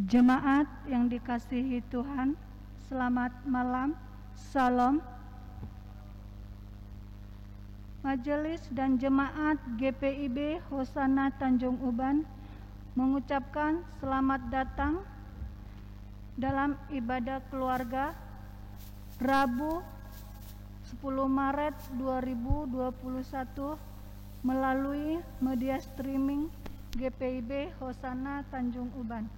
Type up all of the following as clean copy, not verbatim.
Jemaat yang dikasihi Tuhan, selamat malam, salam. Majelis dan jemaat GPIB Hosana Tanjung Uban mengucapkan selamat datang dalam ibadah keluarga Rabu 10 Maret 2021 melalui media streaming GPIB Hosana Tanjung Uban.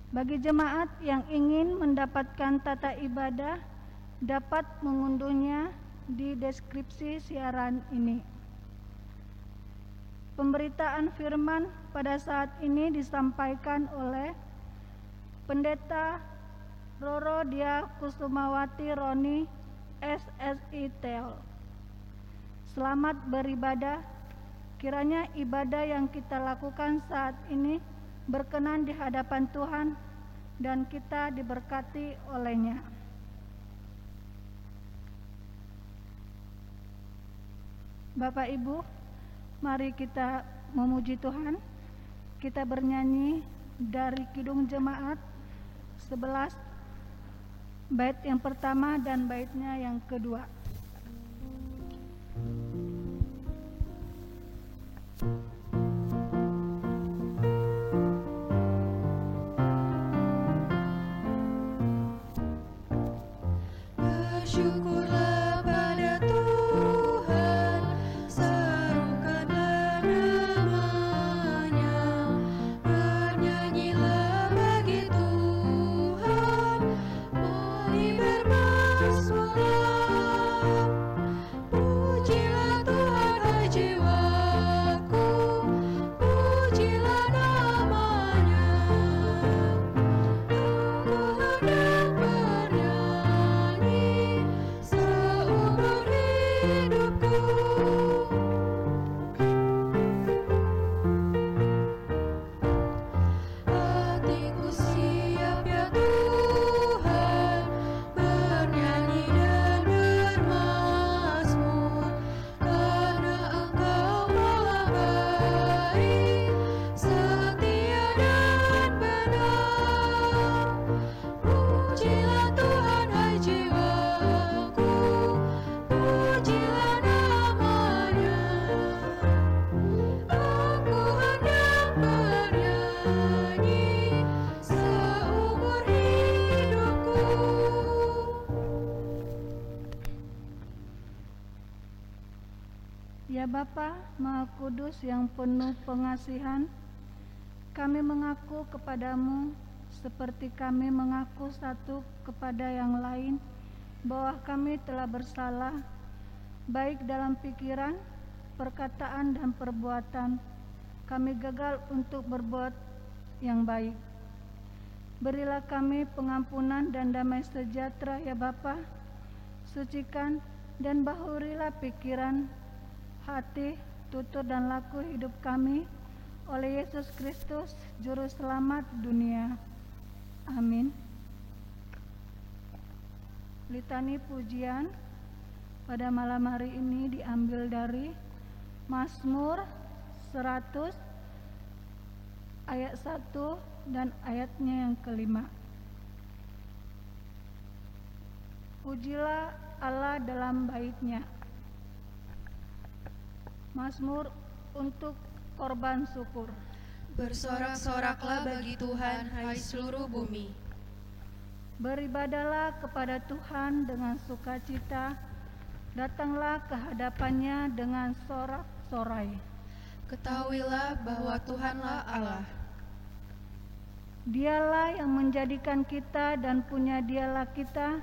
Bagi jemaat yang ingin mendapatkan tata ibadah dapat mengunduhnya di deskripsi siaran ini. Pemberitaan firman pada saat ini disampaikan oleh Pendeta Roro Dia Kusumawati Roni SSI Teol. Selamat beribadah. Kiranya ibadah yang kita lakukan saat ini berkenan di hadapan Tuhan dan kita diberkati olehnya. Bapak Ibu, mari kita memuji Tuhan. Kita bernyanyi dari Kidung Jemaat 11 bait yang pertama dan baitnya yang kedua. Bersyukurlah pada Tuhan, serukanlah namanya, bernyanyilah bagi Tuhan, mari bermazmurlah. Pujilah Tuhan hai jiwaku, pujilah namanya. Aku hendak bernyanyi seumur hidupku. Hatiku siap ya Tuhan, bernyanyi dan bermazmur, karena Engkau maha baik, setia dan benar. Pujilah Tuhan hai jiwaku, pujilah namanya. Aku hendak bernyanyi seumur hidupku. Ya Bapa Maha Kudus yang penuh pengasihan, kami mengaku kepadamu seperti kami mengaku satu kepada yang lain bahwa kami telah bersalah baik dalam pikiran, perkataan dan perbuatan. Kami gagal untuk berbuat yang baik. Berilah kami pengampunan dan damai sejahtera ya Bapa. Sucikan dan bahurilah pikiran, hati, tutur dan laku hidup kami oleh Yesus Kristus Juru Selamat dunia. Amin. Litani pujian pada malam hari ini diambil dari Mazmur 100 ayat 1 dan ayatnya yang kelima. Pujilah Allah dalam baitnya. Mazmur untuk korban syukur. Bersorak-soraklah bagi Tuhan hai seluruh bumi. Beribadahlah kepada Tuhan dengan sukacita, datanglah ke hadapannya dengan sorak-sorai. Ketahuilah bahwa Tuhanlah Allah. Dialah yang menjadikan kita dan punya dialah kita,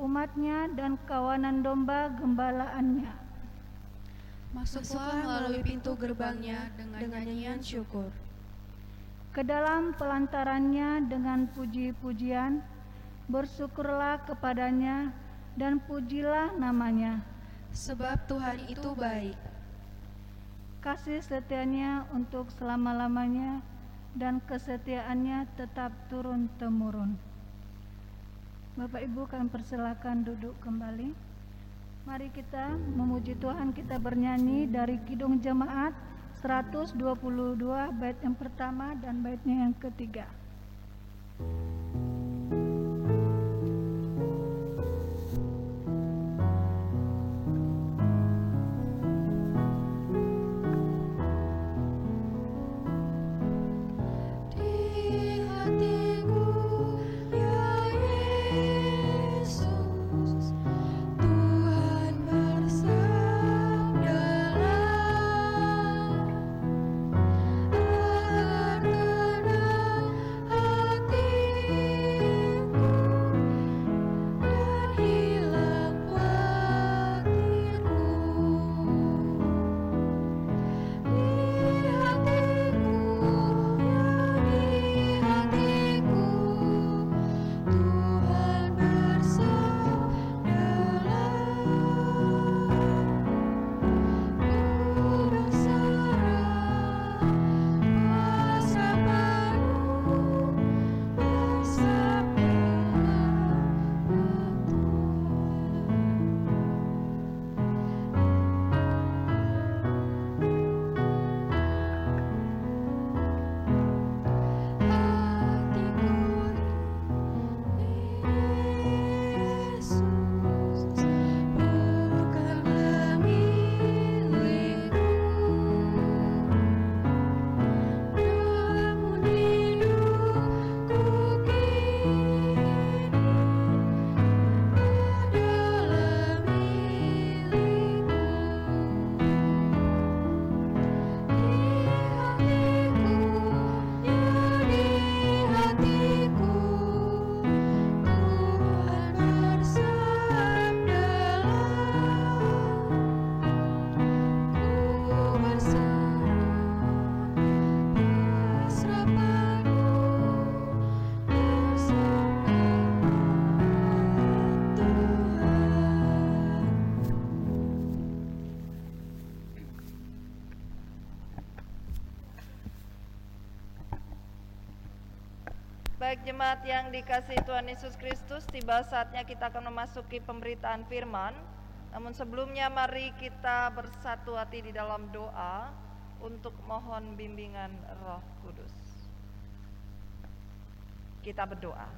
umatnya dan kawanan domba gembalaannya. Masuklah melalui pintu gerbangnya dengan nyanyian syukur. Ke dalam pelantarannya dengan puji-pujian, bersyukurlah kepadanya dan pujilah namanya. Sebab Tuhan itu baik. Kasih setianya untuk selama-lamanya dan kesetiaannya tetap turun-temurun. Bapak Ibu kami persilakan duduk kembali. Mari kita memuji Tuhan, kita bernyanyi dari Kidung Jemaat 122 bait yang pertama dan baitnya yang ketiga. Baik jemaat yang dikasihi Tuhan Yesus Kristus, tiba saatnya kita akan memasuki pemberitaan firman. Namun sebelumnya mari kita bersatu hati di dalam doa untuk mohon bimbingan Roh Kudus. Kita berdoa.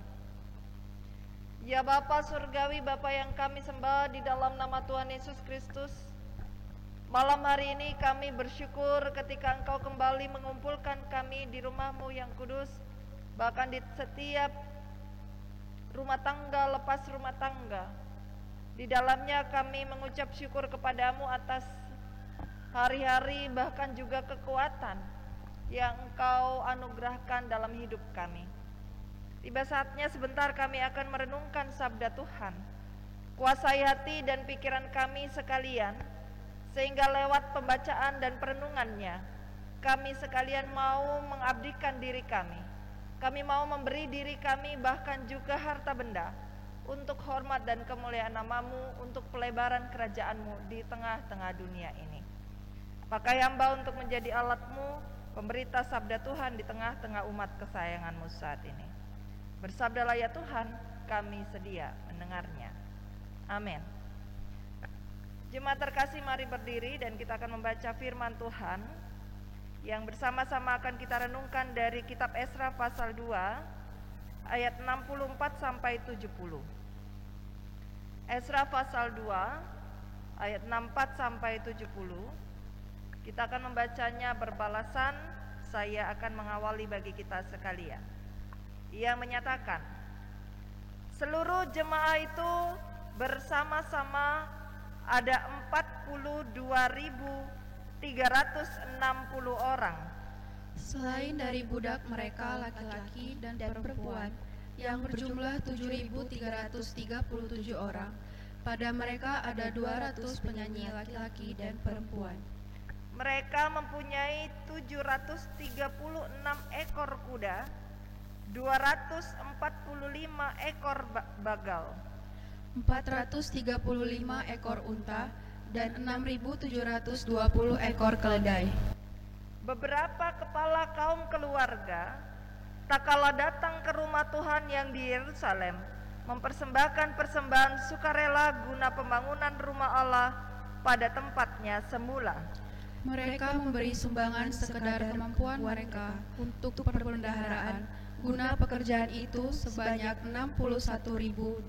Ya Bapa Surgawi, Bapa yang kami sembah di dalam nama Tuhan Yesus Kristus, malam hari ini kami bersyukur ketika Engkau kembali mengumpulkan kami di rumah-Mu yang kudus. Bahkan di setiap rumah tangga lepas rumah tangga, di dalamnya kami mengucap syukur kepadamu atas hari-hari bahkan juga kekuatan yang Engkau anugerahkan dalam hidup kami. Tiba saatnya sebentar kami akan merenungkan sabda Tuhan. Kuasai hati dan pikiran kami sekalian, sehingga lewat pembacaan dan perenungannya kami sekalian mau mengabdikan diri kami. Kami mau memberi diri kami bahkan juga harta benda untuk hormat dan kemuliaan nama-Mu, untuk pelebaran kerajaan-Mu di tengah-tengah dunia ini. Pakai hamba untuk menjadi alat-Mu, pemberita sabda Tuhan di tengah-tengah umat kesayangan-Mu saat ini. Bersabdalah ya Tuhan, kami sedia mendengarnya. Amin. Jemaat terkasih, mari berdiri dan kita akan membaca firman Tuhan yang bersama-sama akan kita renungkan dari kitab Esra pasal 2 ayat 64 sampai 70. Esra pasal 2 ayat 64 sampai 70. Kita akan membacanya berbalasan, saya akan mengawali bagi kita sekalian. Ia menyatakan, seluruh jemaah itu bersama-sama ada 42.360 orang. Selain dari budak mereka laki-laki dan perempuan yang berjumlah 7.337 orang, pada mereka ada 200 penyanyi laki-laki dan perempuan. Mereka mempunyai 736 ekor kuda, 245 ekor bagal, 435 ekor unta, dan 6.720 ekor keledai. Beberapa kepala kaum keluarga tak kala datang ke rumah Tuhan yang di Yerusalem mempersembahkan persembahan sukarela guna pembangunan rumah Allah pada tempatnya semula. Mereka memberi sumbangan sekedar kemampuan mereka untuk perbendaharaan guna pekerjaan itu sebanyak 61.000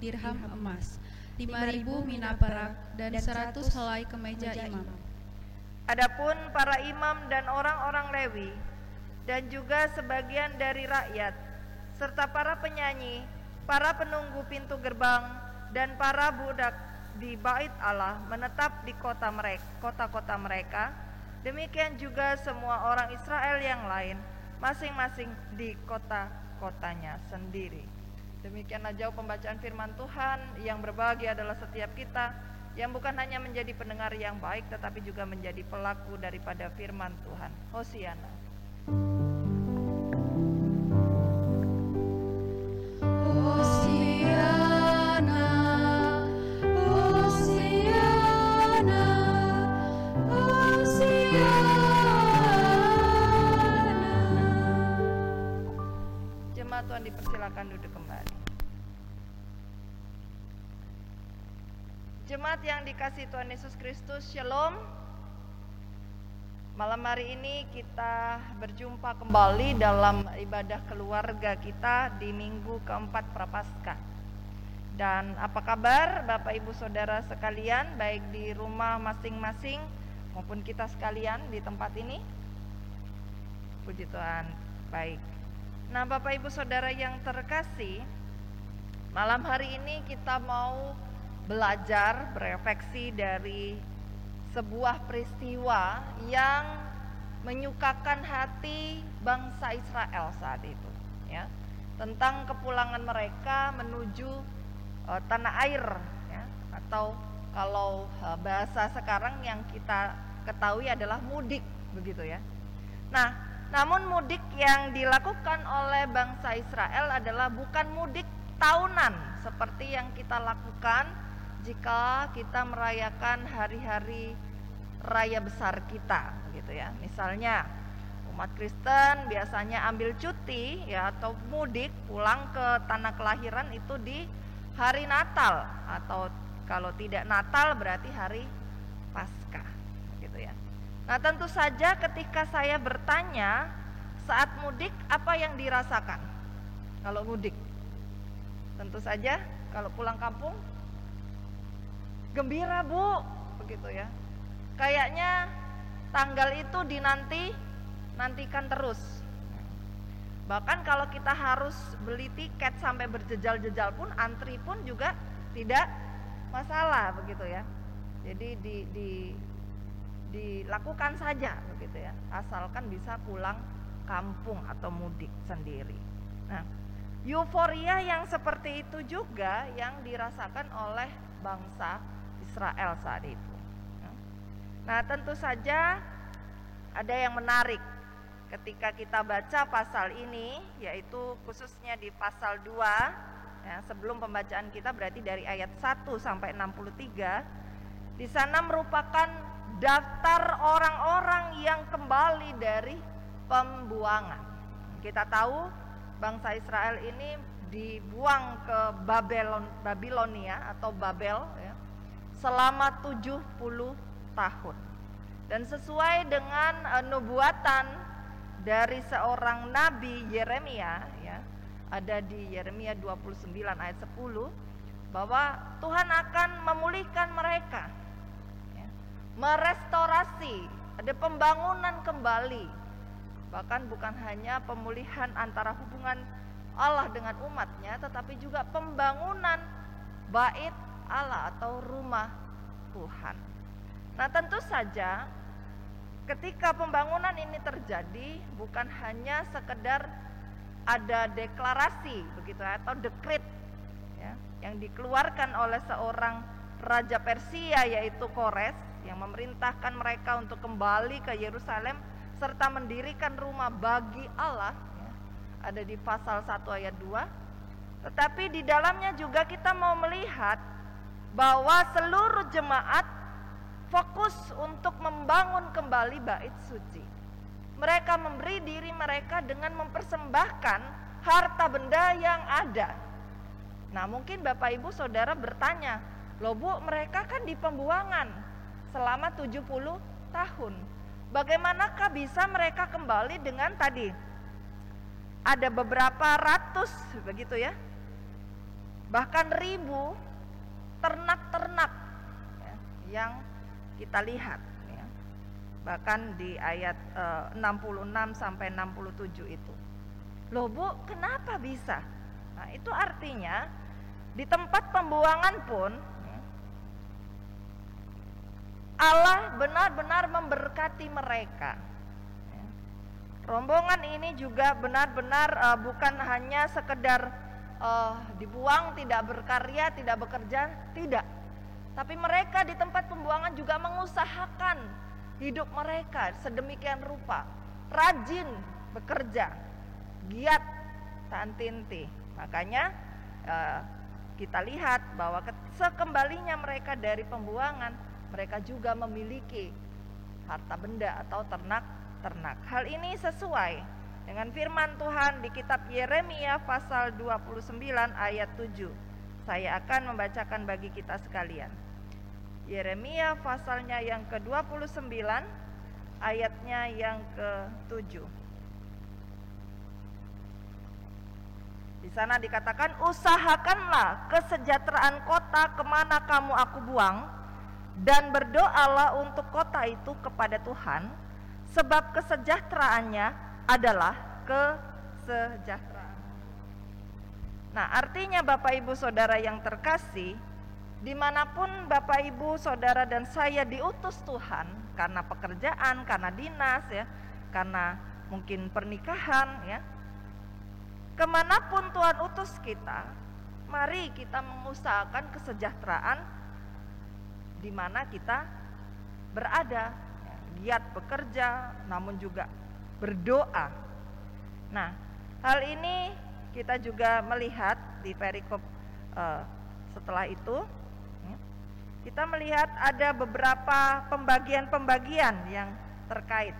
dirham emas, 5.000 mina perak, dan 100 helai kemeja imam. Adapun para imam dan orang-orang Lewi dan juga sebagian dari rakyat serta para penyanyi, para penunggu pintu gerbang dan para budak di Bait Allah menetap di kota-kota mereka. Demikian juga semua orang Israel yang lain, masing-masing di kota-kotanya sendiri. Demikianlah jauh pembacaan firman Tuhan. Yang berbahagia adalah setiap kita yang bukan hanya menjadi pendengar yang baik, tetapi juga menjadi pelaku daripada firman Tuhan. Hosiana. Hosiana, Hosiana, Hosiana. Jemaat Tuhan dipersilakan duduk kembali. Jemaat yang dikasihi Tuhan Yesus Kristus, Shalom. Malam hari ini kita berjumpa kembali dalam ibadah keluarga kita di minggu keempat Prapaskah. Dan apa kabar Bapak Ibu Saudara sekalian, baik di rumah masing-masing maupun kita sekalian di tempat ini? Puji Tuhan, baik. Nah, Bapak Ibu Saudara yang terkasih, malam hari ini kita mau belajar, berefleksi dari sebuah peristiwa yang menyukakan hati bangsa Israel saat itu, ya, tentang kepulangan mereka menuju tanah air, ya, atau kalau bahasa sekarang yang kita ketahui adalah mudik, begitu ya. Nah, namun mudik yang dilakukan oleh bangsa Israel adalah bukan mudik tahunan seperti yang kita lakukan jika kita merayakan hari-hari raya besar kita, gitu ya. Misalnya umat Kristen biasanya ambil cuti, ya, atau mudik pulang ke tanah kelahiran itu di hari Natal, atau kalau tidak Natal berarti hari Paskah, gitu ya. Nah, tentu saja ketika saya bertanya saat mudik apa yang dirasakan kalau mudik, tentu saja kalau pulang kampung gembira, Bu, begitu ya. Kayaknya tanggal itu dinantikan terus. Bahkan kalau kita harus beli tiket sampai berjejal-jejal pun, antri pun juga tidak masalah, begitu ya. Jadi dilakukan saja, begitu ya, asalkan bisa pulang kampung atau mudik sendiri. Nah, euforia yang seperti itu juga yang dirasakan oleh bangsa Israel saat itu. Nah, tentu saja ada yang menarik ketika kita baca pasal ini, yaitu khususnya di pasal 2, ya, sebelum pembacaan kita berarti dari ayat 1 sampai 63. Di sana merupakan daftar orang-orang yang kembali dari pembuangan. Kita tahu bangsa Israel ini dibuang ke Babilonia atau Babel, ya, selama 70 tahun. Dan sesuai dengan nubuatan dari seorang nabi Yeremia, ya, ada di Yeremia 29 ayat 10, bahwa Tuhan akan memulihkan mereka, ya, merestorasi, ada pembangunan kembali. Bahkan bukan hanya pemulihan antara hubungan Allah dengan umatnya, tetapi juga pembangunan bait Allah atau rumah Tuhan. Nah, tentu saja ketika pembangunan ini terjadi bukan hanya sekedar ada deklarasi, begitu, atau dekret, ya, yang dikeluarkan oleh seorang raja Persia yaitu Kores, yang memerintahkan mereka untuk kembali ke Yerusalem serta mendirikan rumah bagi Allah, ya, ada di pasal 1 ayat 2. Tetapi di dalamnya juga kita mau melihat bahwa seluruh jemaat fokus untuk membangun kembali bait suci. Mereka memberi diri mereka dengan mempersembahkan harta benda yang ada. Nah, mungkin Bapak Ibu Saudara bertanya, loh Bu, mereka kan di pembuangan selama 70 tahun. Bagaimanakah bisa mereka kembali dengan tadi ada beberapa ratus begitu ya, bahkan ribu ternak-ternak ya, yang kita lihat ya. Bahkan di ayat 66 sampai 67 itu. Loh Bu, kenapa bisa? Nah, itu artinya di tempat pembuangan pun Allah benar-benar memberkati mereka. Rombongan ini juga benar-benar bukan hanya sekedar dibuang, tidak berkarya, tidak bekerja, tidak. Tapi mereka di tempat pembuangan juga mengusahakan hidup mereka sedemikian rupa, rajin bekerja, giat tantinti. Makanya kita lihat bahwa sekembalinya mereka dari pembuangan, mereka juga memiliki harta benda atau ternak. Hal ini sesuai dengan firman Tuhan di kitab Yeremia pasal 29 ayat 7. Saya akan membacakan bagi kita sekalian. Yeremia pasalnya yang ke-29 ayatnya yang ke-7. Di sana dikatakan, usahakanlah kesejahteraan kota kemana kamu aku buang, dan berdoalah untuk kota itu kepada Tuhan, sebab kesejahteraannya adalah kesejahteraan. Nah, artinya Bapak Ibu Saudara yang terkasih, dimanapun Bapak Ibu Saudara dan saya diutus Tuhan, karena pekerjaan, karena dinas ya, karena mungkin pernikahan ya, kemanapun Tuhan utus kita, mari kita mengusahakan kesejahteraan di mana kita berada, giat bekerja, namun juga berdoa. Nah, hal ini kita juga melihat di perikop setelah itu, kita melihat ada beberapa pembagian-pembagian yang terkait.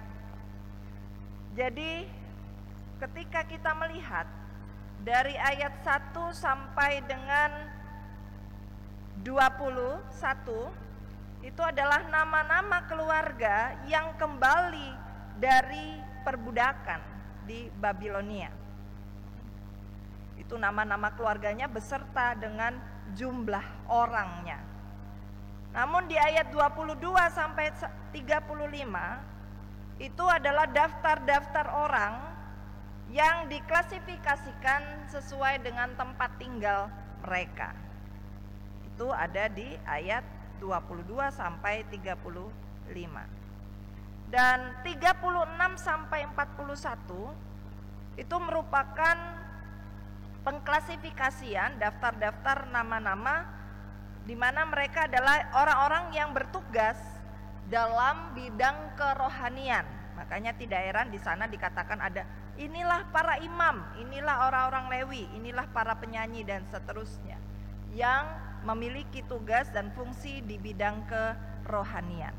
Jadi, ketika kita melihat dari ayat 1 sampai dengan 21, itu adalah nama-nama keluarga yang kembali dari perbudakan di Babilonia. Itu nama-nama keluarganya beserta dengan jumlah orangnya. Namun di ayat 22 sampai 35 itu adalah daftar-daftar orang yang diklasifikasikan sesuai dengan tempat tinggal mereka. Itu ada di ayat 22 sampai 35. Dan 36 sampai 41 itu merupakan pengklasifikasian daftar-daftar nama-nama di mana mereka adalah orang-orang yang bertugas dalam bidang kerohanian. Makanya tidak heran di sana dikatakan ada inilah para imam, inilah orang-orang Lewi, inilah para penyanyi dan seterusnya yang memiliki tugas dan fungsi di bidang kerohanian.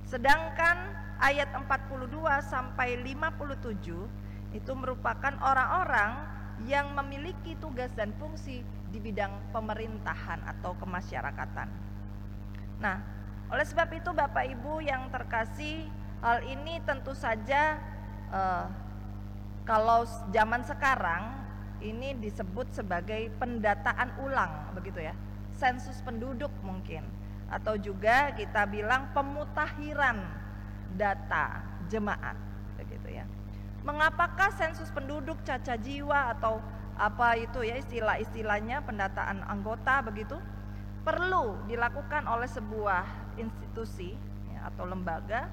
Sedangkan ayat 42 sampai 57 itu merupakan orang-orang yang memiliki tugas dan fungsi di bidang pemerintahan atau kemasyarakatan. Nah, oleh sebab itu Bapak Ibu yang terkasih, hal ini tentu saja kalau zaman sekarang ini disebut sebagai pendataan ulang begitu ya. Sensus penduduk mungkin, atau juga kita bilang pemutahiran data jemaat begitu ya. Mengapakah sensus penduduk, caca jiwa atau apa itu ya istilah-istilahnya, pendataan anggota begitu, perlu dilakukan oleh sebuah institusi ya, atau lembaga.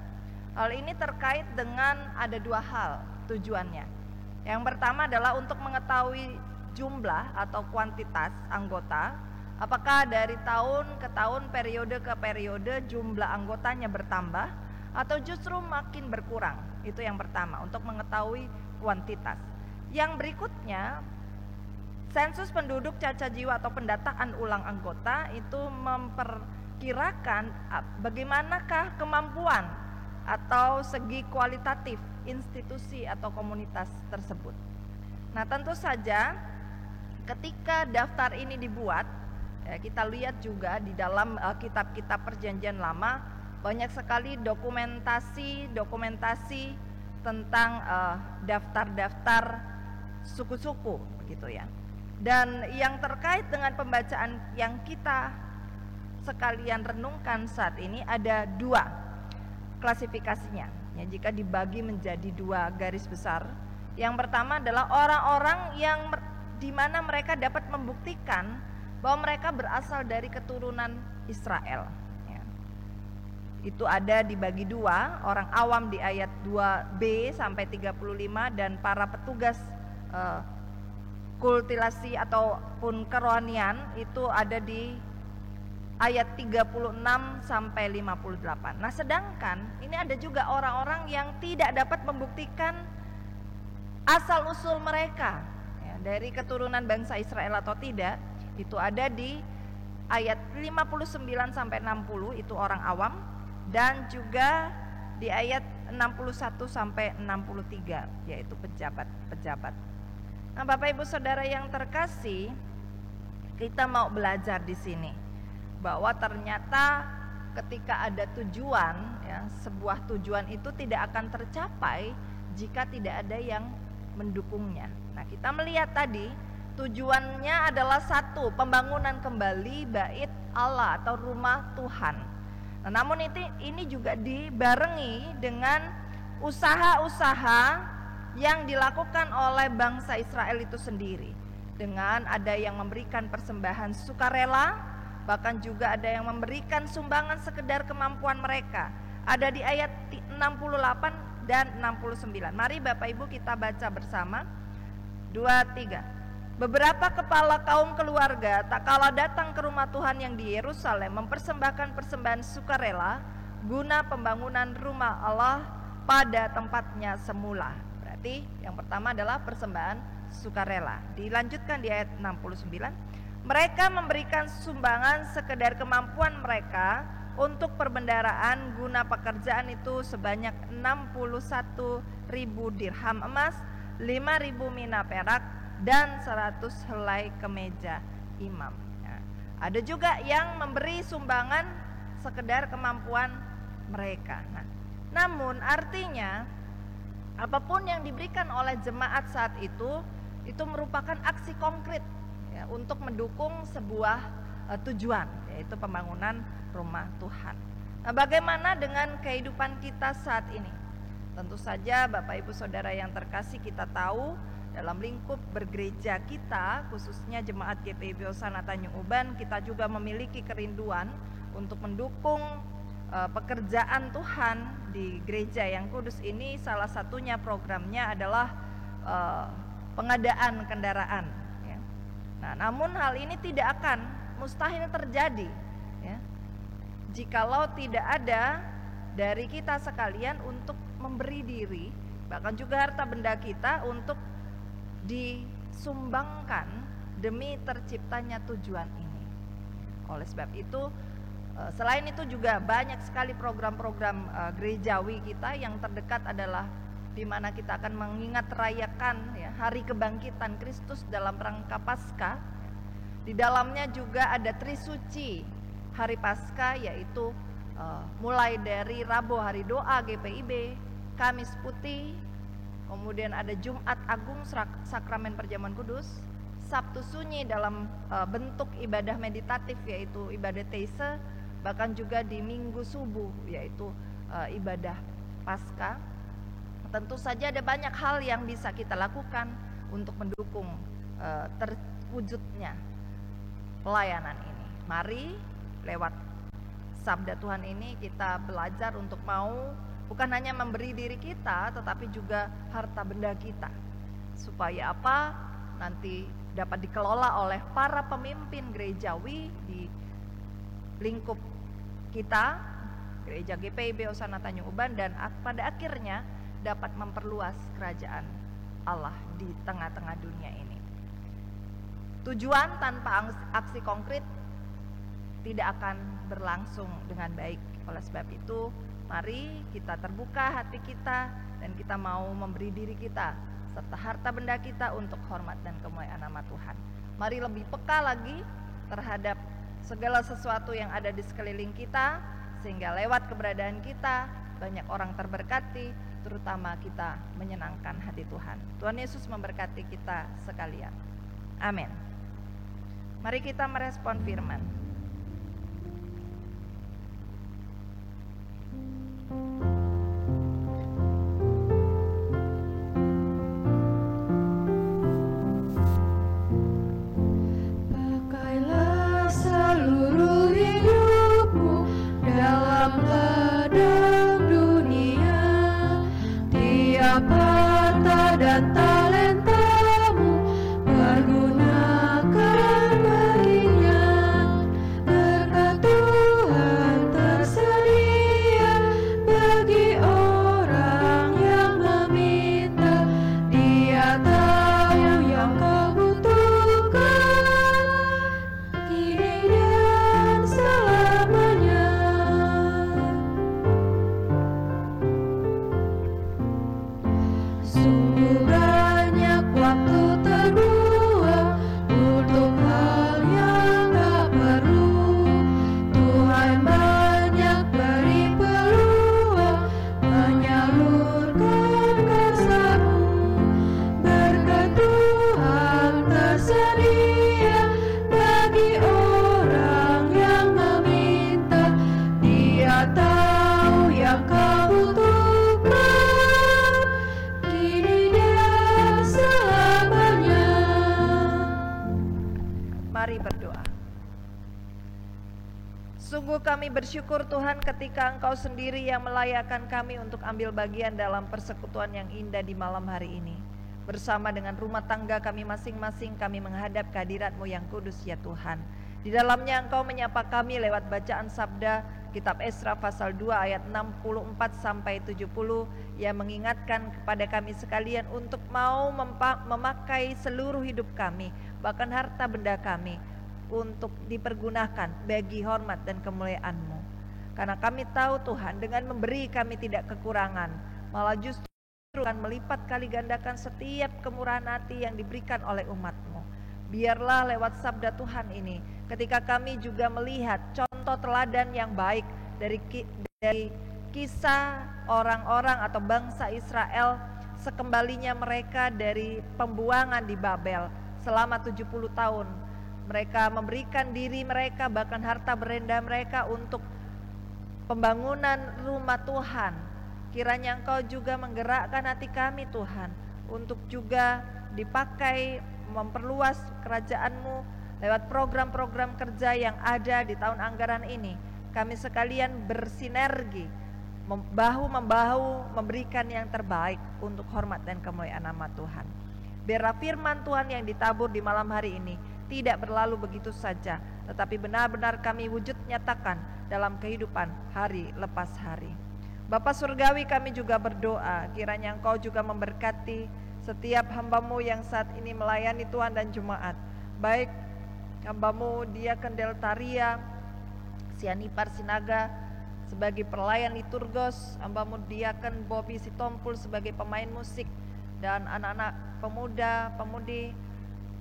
Hal ini terkait dengan ada dua hal tujuannya. Yang pertama adalah untuk mengetahui jumlah atau kuantitas anggota, apakah dari tahun ke tahun, periode ke periode jumlah anggotanya bertambah atau justru makin berkurang. Itu yang pertama, untuk mengetahui kuantitas. Yang berikutnya, sensus penduduk, caca jiwa atau pendataan ulang anggota itu memperkirakan bagaimanakah kemampuan atau segi kualitatif institusi atau komunitas tersebut. Nah, tentu saja ketika daftar ini dibuat, ya, kita lihat juga di dalam kitab-kitab Perjanjian Lama banyak sekali dokumentasi tentang daftar-daftar suku-suku begitu ya. Dan yang terkait dengan pembacaan yang kita sekalian renungkan saat ini ada 2 klasifikasinya ya, jika dibagi menjadi 2 garis besar. Yang pertama adalah orang-orang yang di mana mereka dapat membuktikan bahwa mereka berasal dari keturunan Israel ya. Itu ada dibagi 2, orang awam di ayat 2b sampai 35 dan para petugas kultivasi ataupun kerohanian itu ada di ayat 36 sampai 58. Nah, sedangkan ini ada juga orang-orang yang tidak dapat membuktikan asal usul mereka ya, dari keturunan bangsa Israel atau tidak. Itu ada di ayat 59 sampai 60 itu orang awam, dan juga di ayat 61 sampai 63 yaitu pejabat-pejabat. Nah, Bapak Ibu Saudara yang terkasih, kita mau belajar di sini bahwa ternyata ketika ada tujuan ya, sebuah tujuan itu tidak akan tercapai jika tidak ada yang mendukungnya. Nah, kita melihat tadi tujuannya adalah 1, pembangunan kembali bait Allah atau rumah Tuhan. Nah, namun ini juga dibarengi dengan usaha-usaha yang dilakukan oleh bangsa Israel itu sendiri. Dengan ada yang memberikan persembahan sukarela, bahkan juga ada yang memberikan sumbangan sekedar kemampuan mereka. Ada di ayat 68 dan 69. Mari Bapak Ibu kita baca bersama. 2, 3. Beberapa kepala kaum keluarga tak kalah datang ke rumah Tuhan yang di Yerusalem mempersembahkan persembahan sukarela guna pembangunan rumah Allah pada tempatnya semula. Berarti yang pertama adalah persembahan sukarela. Dilanjutkan di ayat 69. Mereka memberikan sumbangan sekedar kemampuan mereka untuk perbendaharaan guna pekerjaan itu sebanyak 61.000 dirham emas, 5.000 mina perak, dan 100 helai kemeja imam ya. Ada juga yang memberi sumbangan sekedar kemampuan mereka. Nah, namun artinya apapun yang diberikan oleh jemaat saat itu merupakan aksi konkret ya, untuk mendukung sebuah tujuan, yaitu pembangunan rumah Tuhan. Nah, bagaimana dengan kehidupan kita saat ini? Tentu saja Bapak Ibu Saudara yang terkasih, kita tahu dalam lingkup bergereja kita, khususnya jemaat GPIB Hosana Tanjung Uban, kita juga memiliki kerinduan untuk mendukung pekerjaan Tuhan di gereja yang kudus ini. Salah satunya programnya adalah pengadaan kendaraan ya. Nah, namun hal ini tidak akan mustahil terjadi ya, jikalau tidak ada dari kita sekalian untuk memberi diri, bahkan juga harta benda kita untuk disumbangkan demi terciptanya tujuan ini. Oleh sebab itu, selain itu juga banyak sekali program-program gerejawi kita. Yang terdekat adalah di mana kita akan mengingat rayakan ya, hari kebangkitan Kristus dalam rangka Paskah. Di dalamnya juga ada Trisuci hari Paskah, yaitu mulai dari Rabu hari doa GPIB, Kamis Putih, kemudian ada Jumat Agung Sakramen Perjamuan Kudus, Sabtu Sunyi dalam bentuk ibadah meditatif yaitu ibadah Teise, bahkan juga di Minggu Subuh yaitu ibadah Paskah. Tentu saja ada banyak hal yang bisa kita lakukan untuk mendukung terwujudnya pelayanan ini. Mari lewat sabda Tuhan ini kita belajar untuk mau bukan hanya memberi diri kita, tetapi juga harta benda kita. Supaya apa? Nanti dapat dikelola oleh para pemimpin gerejawi di lingkup kita, gereja GPIB Hosana Tanjung Uban, dan pada akhirnya dapat memperluas kerajaan Allah di tengah-tengah dunia ini. Tujuan tanpa aksi konkret tidak akan berlangsung dengan baik. Oleh sebab itu, mari kita terbuka hati kita dan kita mau memberi diri kita serta harta benda kita untuk hormat dan kemuliaan nama Tuhan. Mari lebih peka lagi terhadap segala sesuatu yang ada di sekeliling kita, sehingga lewat keberadaan kita banyak orang terberkati, terutama kita menyenangkan hati Tuhan. Tuhan Yesus memberkati kita sekalian. Amin. Mari kita merespon firman. Pakailah seluruh hidupmu dalam ladang dunia, tiap harta dan talentamu pergunakan baginya. Berkat Tuhan tersedia bagi orang yang meminta. Dia tahu yang kau butuhkan kini dan selamanya. Sungguh banyak waktu terbuang untuk hal yang tak perlu. Tuhan banyak beri peluang menyalurkan kasih-Mu. Berkat Tuhan tersedia bagi orang yang meminta. Dia tahu yang kau butuhkan kini dan selamanya. Mari berdoa. Sungguh kami bersyukur Tuhan ketika Engkau sendiri yang melayakkan kami untuk ambil bagian dalam persekutuan yang indah di malam hari ini. Bersama dengan rumah tangga kami masing-masing, kami menghadap kehadirat-Mu yang kudus ya Tuhan. Di dalamnya Engkau menyapa kami lewat bacaan sabda Kitab Esra pasal 2 ayat 64 sampai 70 yang mengingatkan kepada kami sekalian untuk mau memakai seluruh hidup kami, bahkan harta benda kami, untuk dipergunakan bagi hormat dan kemuliaan-Mu. Karena kami tahu Tuhan, dengan memberi kami tidak kekurangan, malah justru akan melipat kali gandakan setiap kemurahan hati yang diberikan oleh umat-Mu. Biarlah lewat sabda Tuhan ini, ketika kami juga melihat contoh teladan yang baik dari kisah orang-orang atau bangsa Israel sekembalinya mereka dari pembuangan di Babel selama 70 tahun. Mereka memberikan diri mereka, bahkan harta berenda mereka untuk pembangunan rumah Tuhan. Kiranya Engkau juga menggerakkan hati kami Tuhan, untuk juga dipakai memperluas kerajaan-Mu lewat program-program kerja yang ada di tahun anggaran ini. Kami sekalian bersinergi, bahu-membahu memberikan yang terbaik untuk hormat dan kemuliaan nama Tuhan. Biarlah firman Tuhan yang ditabur di malam hari ini tidak berlalu begitu saja, tetapi benar-benar kami wujud nyatakan dalam kehidupan hari lepas hari. Bapa Surgawi, kami juga berdoa kiranya Engkau juga memberkati setiap hamba-Mu yang saat ini melayani Tuhan dan jemaat, baik hamba-Mu Diaken Deltaria Sianipar Sinaga sebagai pelayan liturgos, hamba-Mu Diaken Bobby Sitompul sebagai pemain musik, dan anak-anak pemuda, pemudi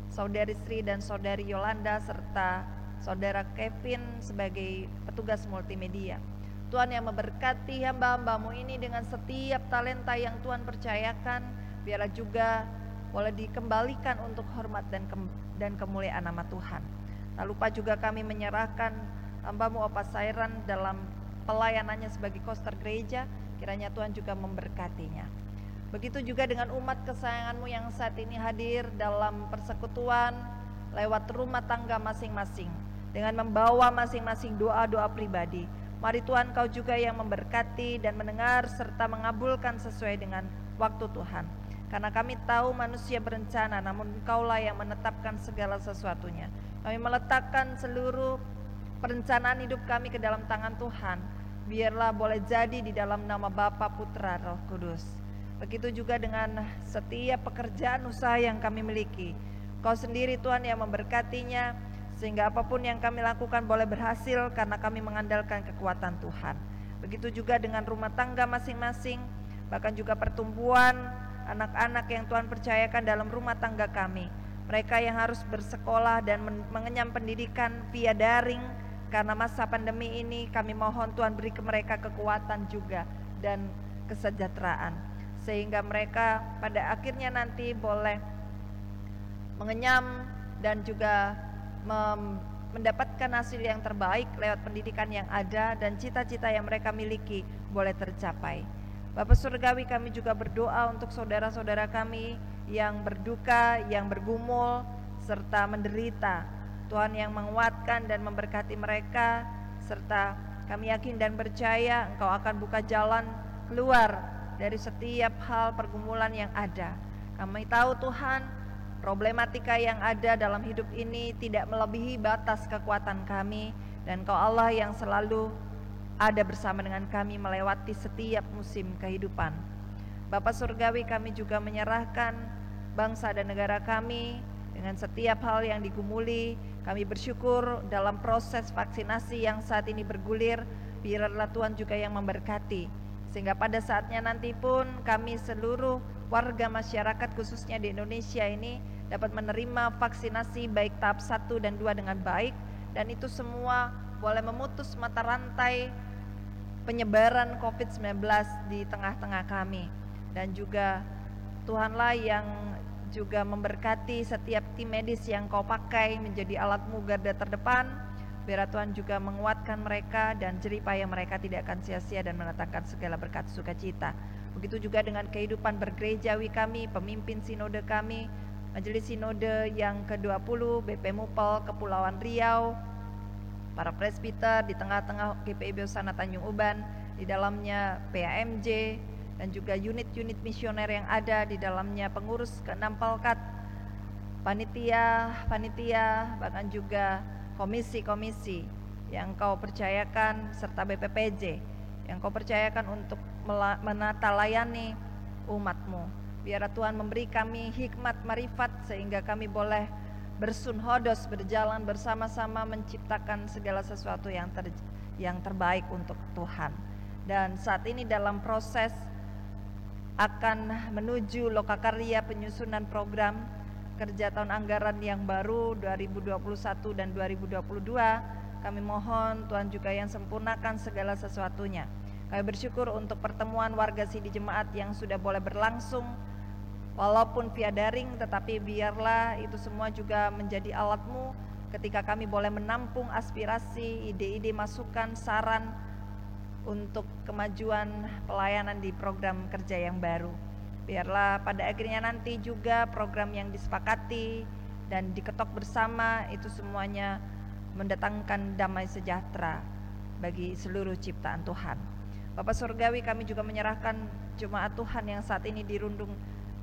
Saudari Sri dan Saudari Yolanda serta Saudara Kevin sebagai petugas multimedia. Tuhan yang memberkati hamba-hamba-Mu ini dengan setiap talenta yang Tuhan percayakan, biarlah juga boleh dikembalikan untuk hormat dan kemuliaan nama Tuhan. Tak lupa juga kami menyerahkan hamba-Mu Opa Sairan dalam pelayanannya sebagai koster gereja, kiranya Tuhan juga memberkatinya. Begitu juga dengan umat kesayangan-Mu yang saat ini hadir dalam persekutuan lewat rumah tangga masing-masing, dengan membawa masing-masing doa-doa pribadi. Mari Tuhan, Kau juga yang memberkati dan mendengar serta mengabulkan sesuai dengan waktu Tuhan. Karena kami tahu manusia berencana, namun Engkaulah yang menetapkan segala sesuatunya. Kami meletakkan seluruh perencanaan hidup kami ke dalam tangan Tuhan. Biarlah boleh jadi di dalam nama Bapa, Putra, Roh Kudus. Begitu juga dengan setiap pekerjaan usaha yang kami miliki. Kau sendiri Tuhan yang memberkatinya, sehingga apapun yang kami lakukan boleh berhasil karena kami mengandalkan kekuatan Tuhan. Begitu juga dengan rumah tangga masing-masing, bahkan juga pertumbuhan anak-anak yang Tuhan percayakan dalam rumah tangga kami. Mereka yang harus bersekolah dan mengenyam pendidikan via daring, karena masa pandemi ini kami mohon Tuhan beri ke mereka kekuatan juga dan kesejahteraan, sehingga mereka pada akhirnya nanti boleh mengenyam dan juga mendapatkan hasil yang terbaik lewat pendidikan yang ada, dan cita-cita yang mereka miliki boleh tercapai. Bapa Surgawi, kami juga berdoa untuk saudara-saudara kami yang berduka, yang bergumul, serta menderita. Tuhan yang menguatkan dan memberkati mereka, serta kami yakin dan percaya Engkau akan buka jalan keluar dari setiap hal pergumulan yang ada. Kami tahu Tuhan, problematika yang ada dalam hidup ini tidak melebihi batas kekuatan kami, dan Engkau Allah yang selalu ada bersama dengan kami melewati setiap musim kehidupan. Bapa Surgawi, kami juga menyerahkan bangsa dan negara kami dengan setiap hal yang digumuli. Kami bersyukur dalam proses vaksinasi yang saat ini bergulir, biarlah Tuhan juga yang memberkati, sehingga pada saatnya nanti pun kami seluruh warga masyarakat khususnya di Indonesia ini dapat menerima vaksinasi baik tahap 1 dan 2 dengan baik, dan itu semua boleh memutus mata rantai penyebaran COVID-19 di tengah-tengah kami. Dan juga Tuhanlah yang juga memberkati setiap tim medis yang Kau pakai menjadi alatmu garda terdepan. Biar Tuhan juga menguatkan mereka dan jeripaya mereka tidak akan sia-sia dan mendatangkan segala berkat sukacita. Begitu juga dengan kehidupan bergerejawi kami, pemimpin sinode kami, Majelis Sinode yang ke-20 BP Mupel Kepulauan Riau, para presbiter di tengah-tengah GPI Beosana Tanjung Uban, di dalamnya PAMJ, dan juga unit-unit misioner yang ada di dalamnya, pengurus ke-6 Pelkat, panitia, bahkan juga komisi-komisi yang Kau percayakan, serta BPPJ yang Kau percayakan untuk menata layani umat-Mu. Biar Tuhan memberi kami hikmat marifat sehingga kami boleh bersunhodos, berjalan bersama-sama menciptakan segala sesuatu yang terbaik untuk Tuhan. Dan saat ini dalam proses akan menuju lokakarya penyusunan program kerja tahun anggaran yang baru 2021 dan 2022. Kami mohon Tuhan juga yang sempurnakan segala sesuatunya. Kami bersyukur untuk pertemuan warga Sidi Jemaat yang sudah boleh berlangsung walaupun via daring, tetapi biarlah itu semua juga menjadi alat-Mu ketika kami boleh menampung aspirasi, ide-ide, masukan, saran untuk kemajuan pelayanan di program kerja yang baru. Biarlah pada akhirnya nanti juga program yang disepakati dan diketok bersama itu semuanya mendatangkan damai sejahtera bagi seluruh ciptaan Tuhan. Bapa Surgawi, kami juga menyerahkan jemaat Tuhan yang saat ini dirundung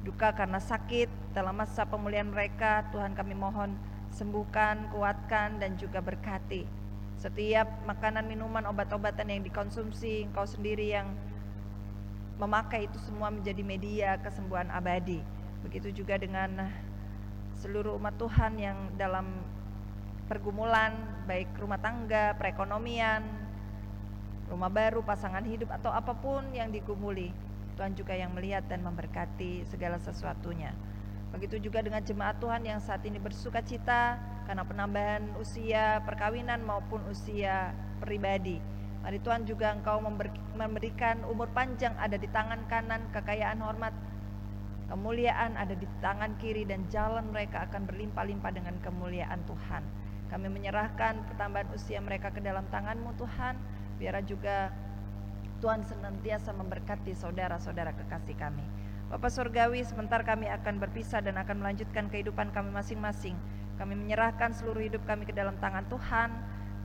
duka karena sakit. Dalam masa pemulihan mereka, Tuhan kami mohon sembuhkan, kuatkan, dan juga berkati setiap makanan, minuman, obat-obatan yang dikonsumsi. Engkau sendiri yang memakai itu semua menjadi media kesembuhan abadi. Begitu juga dengan seluruh umat Tuhan yang dalam pergumulan, baik rumah tangga, perekonomian, rumah baru, pasangan hidup, atau apapun yang digumuli. Tuhan juga yang melihat dan memberkati segala sesuatunya. Begitu juga dengan jemaat Tuhan yang saat ini bersuka cita karena penambahan usia perkawinan maupun usia pribadi. Mari Tuhan juga Engkau memberikan umur panjang ada di tangan kanan, kekayaan, hormat, kemuliaan ada di tangan kiri, dan jalan mereka akan berlimpah-limpah dengan kemuliaan Tuhan. Kami menyerahkan pertambahan usia mereka ke dalam tangan-Mu Tuhan. Biar juga Tuhan senantiasa memberkati saudara-saudara kekasih kami. Bapa Surgawi, sebentar kami akan berpisah dan akan melanjutkan kehidupan kami masing-masing. Kami menyerahkan seluruh hidup kami ke dalam tangan Tuhan.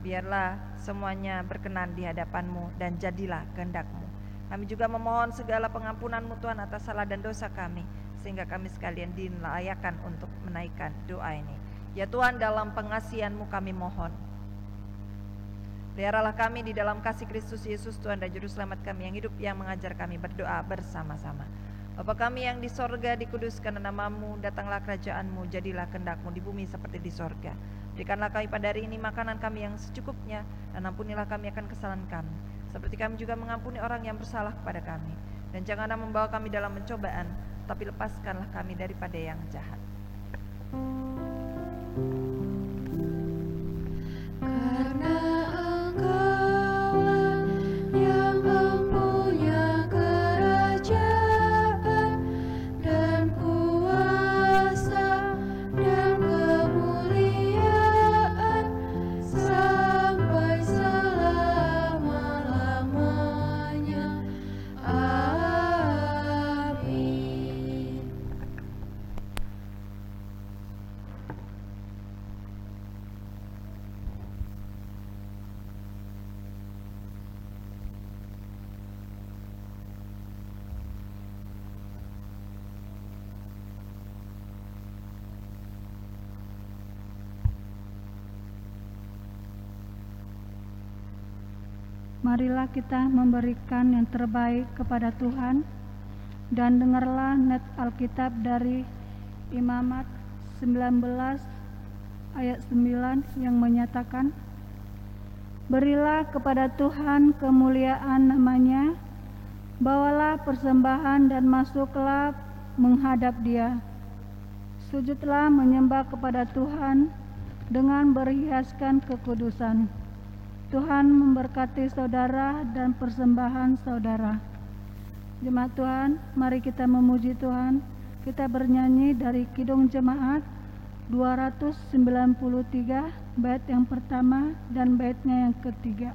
Biarlah semuanya berkenan di hadapan-Mu dan jadilah kehendak-Mu. Kami juga memohon segala pengampunan-Mu Tuhan atas salah dan dosa kami, sehingga kami sekalian dilayakan untuk menaikkan doa ini. Ya Tuhan, dalam pengasihan-Mu kami mohon, peliharalah kami di dalam kasih Kristus Yesus Tuhan dan Juru Selamat kami yang hidup, yang mengajar kami berdoa bersama-sama. Bapa kami yang di sorga, dikuduskan nama-Mu, datanglah kerajaan-Mu, jadilah kehendak-Mu di bumi seperti di sorga. Berikanlah kami pada hari ini makanan kami yang secukupnya, dan ampunilah kami akan kesalahan kami, seperti kami juga mengampuni orang yang bersalah kepada kami. Dan janganlah membawa kami dalam pencobaan, tapi lepaskanlah kami daripada yang jahat. Karena Marilah kita memberikan yang terbaik kepada Tuhan, dan dengarlah net Alkitab dari Imamat 19 ayat 9 yang menyatakan, berilah kepada Tuhan kemuliaan namanya, bawalah persembahan dan masuklah menghadap Dia. Sujudlah menyembah kepada Tuhan dengan berhiaskan kekudusan. Tuhan memberkati saudara dan persembahan saudara. Jemaat Tuhan, mari kita memuji Tuhan. Kita bernyanyi dari Kidung Jemaat 293, bait yang pertama dan baitnya yang ketiga.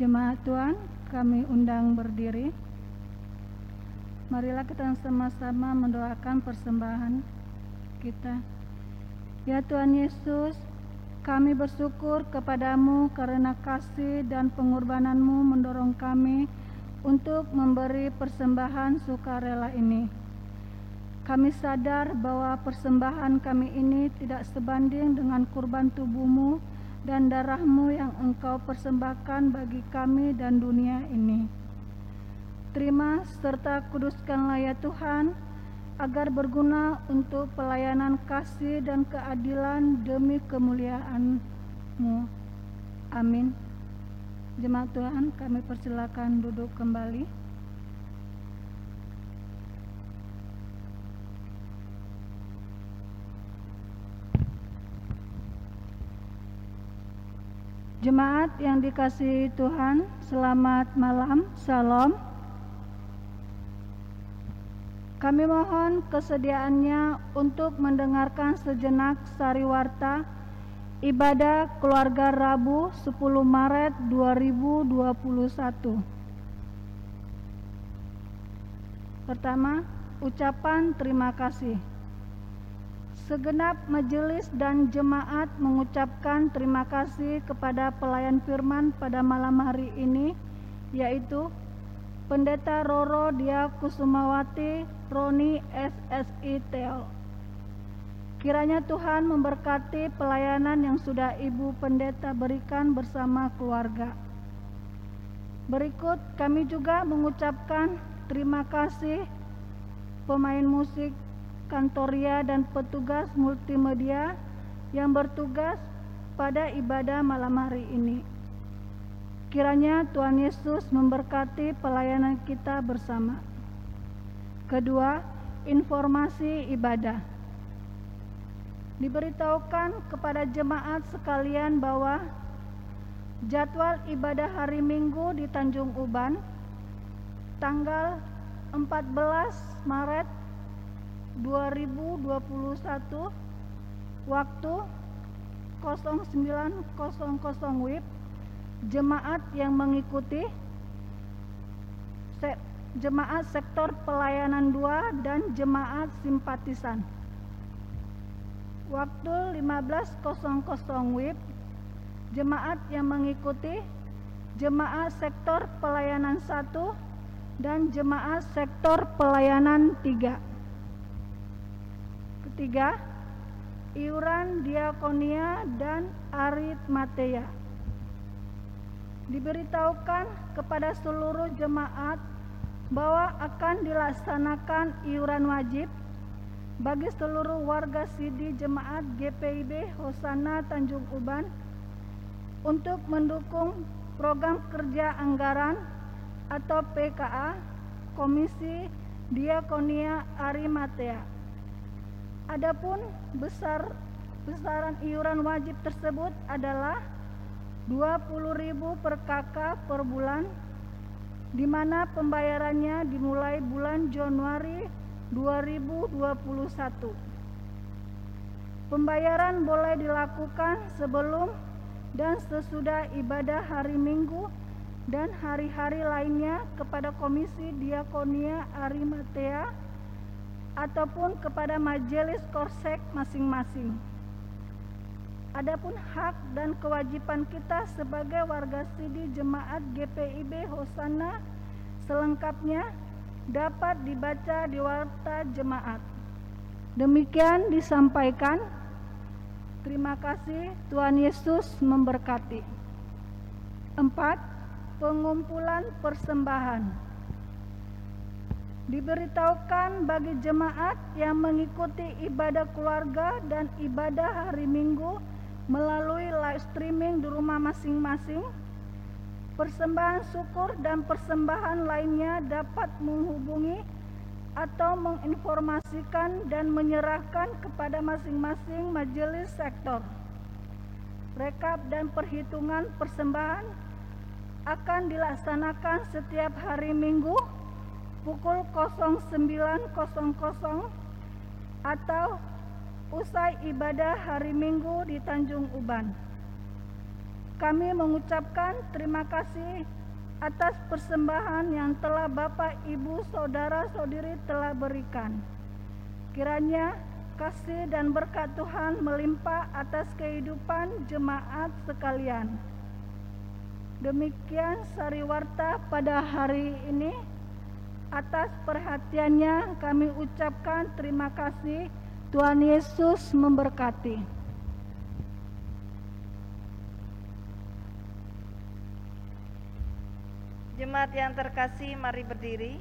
Jemaat Tuhan, kami undang berdiri. Marilah kita sama-sama mendoakan persembahan kita. Ya Tuhan Yesus, kami bersyukur kepadamu karena kasih dan pengorbanan-Mu mendorong kami untuk memberi persembahan sukarela ini. Kami sadar bahwa persembahan kami ini tidak sebanding dengan kurban tubuh-Mu dan darah-Mu yang Engkau persembahkan bagi kami dan dunia ini. Terima serta kuduskanlah ya Tuhan, agar berguna untuk pelayanan kasih dan keadilan demi kemuliaan-Mu. Amin. Jemaat Tuhan, kami persilakan duduk kembali. Jemaat yang dikasihi Tuhan, selamat malam, Shalom. Kami mohon kesediaannya untuk mendengarkan sejenak sariwarta Ibadah keluarga Rabu 10 Maret 2021. Pertama, ucapan terima kasih. Segenap majelis dan jemaat mengucapkan terima kasih kepada pelayan firman pada malam hari ini, yaitu Pendeta Roro Dia Kusumawati Roni SSI Teo. Kiranya Tuhan memberkati pelayanan yang sudah Ibu Pendeta berikan bersama keluarga. Berikut kami juga mengucapkan terima kasih pemain musik Kantoria dan petugas multimedia yang bertugas pada ibadah malam hari ini. Kiranya Tuhan Yesus memberkati pelayanan kita bersama. Kedua, informasi ibadah. Diberitahukan kepada jemaat sekalian bahwa jadwal ibadah hari Minggu di Tanjung Uban tanggal 14 Maret 2021 waktu 09.00 WIB, jemaat yang mengikuti jemaat sektor pelayanan 2 dan jemaat simpatisan. Waktu 15.00 WIB, jemaat yang mengikuti jemaat sektor pelayanan 1 dan jemaat sektor pelayanan 3. Ketiga, iuran diakonia dan aritmatea. Diberitahukan kepada seluruh jemaat bahwa akan dilaksanakan iuran wajib bagi seluruh warga Sidi Jemaat GPIB Hosana Tanjung Uban untuk mendukung program kerja anggaran atau PKA Komisi Diakonia Arimatea. Adapun besaran iuran wajib tersebut adalah 20.000 per kakak per bulan, di mana pembayarannya dimulai bulan Januari 2021. Pembayaran boleh dilakukan sebelum dan sesudah ibadah hari Minggu dan hari-hari lainnya kepada Komisi Diakonia Arimatea ataupun kepada majelis korsek masing-masing. Adapun hak dan kewajiban kita sebagai warga Sidi Jemaat GPIB Hosana selengkapnya dapat dibaca di Warta Jemaat. Demikian disampaikan. Terima kasih, Tuhan Yesus memberkati. 4. Pengumpulan persembahan. Diberitahukan bagi jemaat yang mengikuti ibadah keluarga dan ibadah hari Minggu melalui live streaming di rumah masing-masing, persembahan syukur dan persembahan lainnya dapat menghubungi atau menginformasikan dan menyerahkan kepada masing-masing majelis sektor. Rekap dan perhitungan persembahan akan dilaksanakan setiap hari Minggu pukul 09.00 atau usai ibadah hari Minggu di Tanjung Uban. Kami mengucapkan terima kasih atas persembahan yang telah Bapak, Ibu, Saudara-saudari telah berikan. Kiranya kasih dan berkat Tuhan melimpah atas kehidupan jemaat sekalian. Demikian sariwarta pada hari ini. Atas perhatiannya kami ucapkan terima kasih. Tuhan Yesus memberkati. Jemaat yang terkasih, mari berdiri.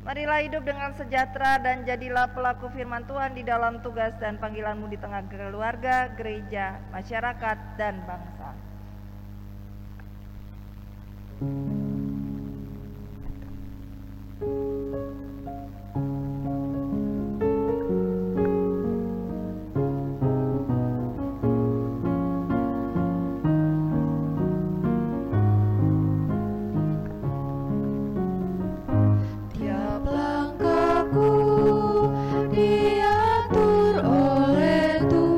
Marilah hidup dengan sejahtera dan jadilah pelaku firman Tuhan di dalam tugas dan panggilanmu di tengah keluarga, gereja, masyarakat, dan bangsa. Tiap langkahku diatur oleh Tuhan.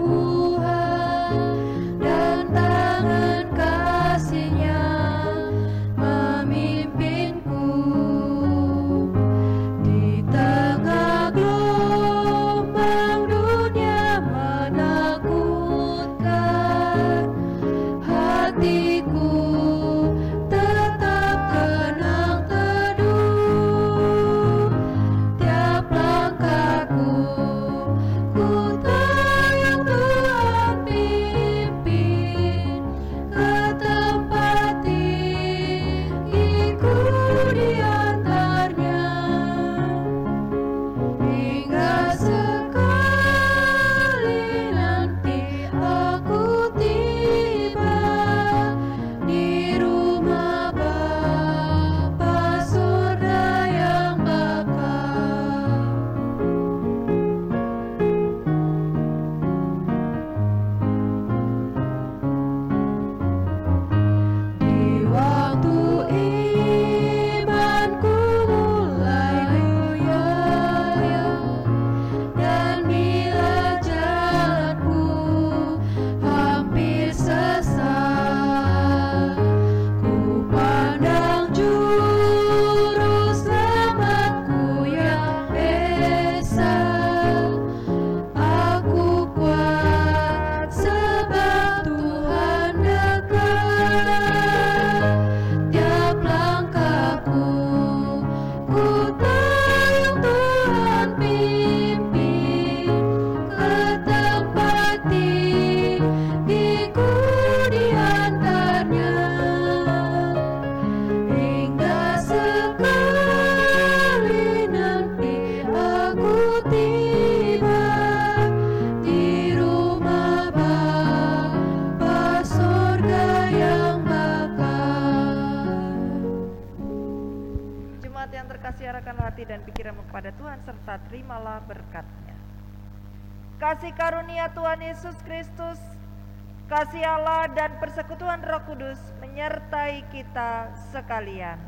pikiranmu kepada Tuhan serta terimalah berkat-Nya. Kasih karunia Tuhan Yesus Kristus, kasih Allah dan persekutuan Roh Kudus menyertai kita sekalian.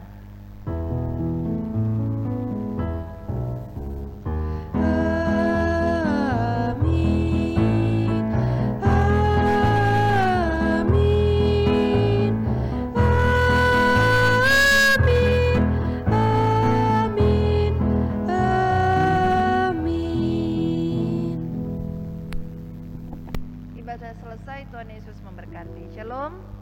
Ibadah selesai, Tuhan Yesus memberkati. Shalom.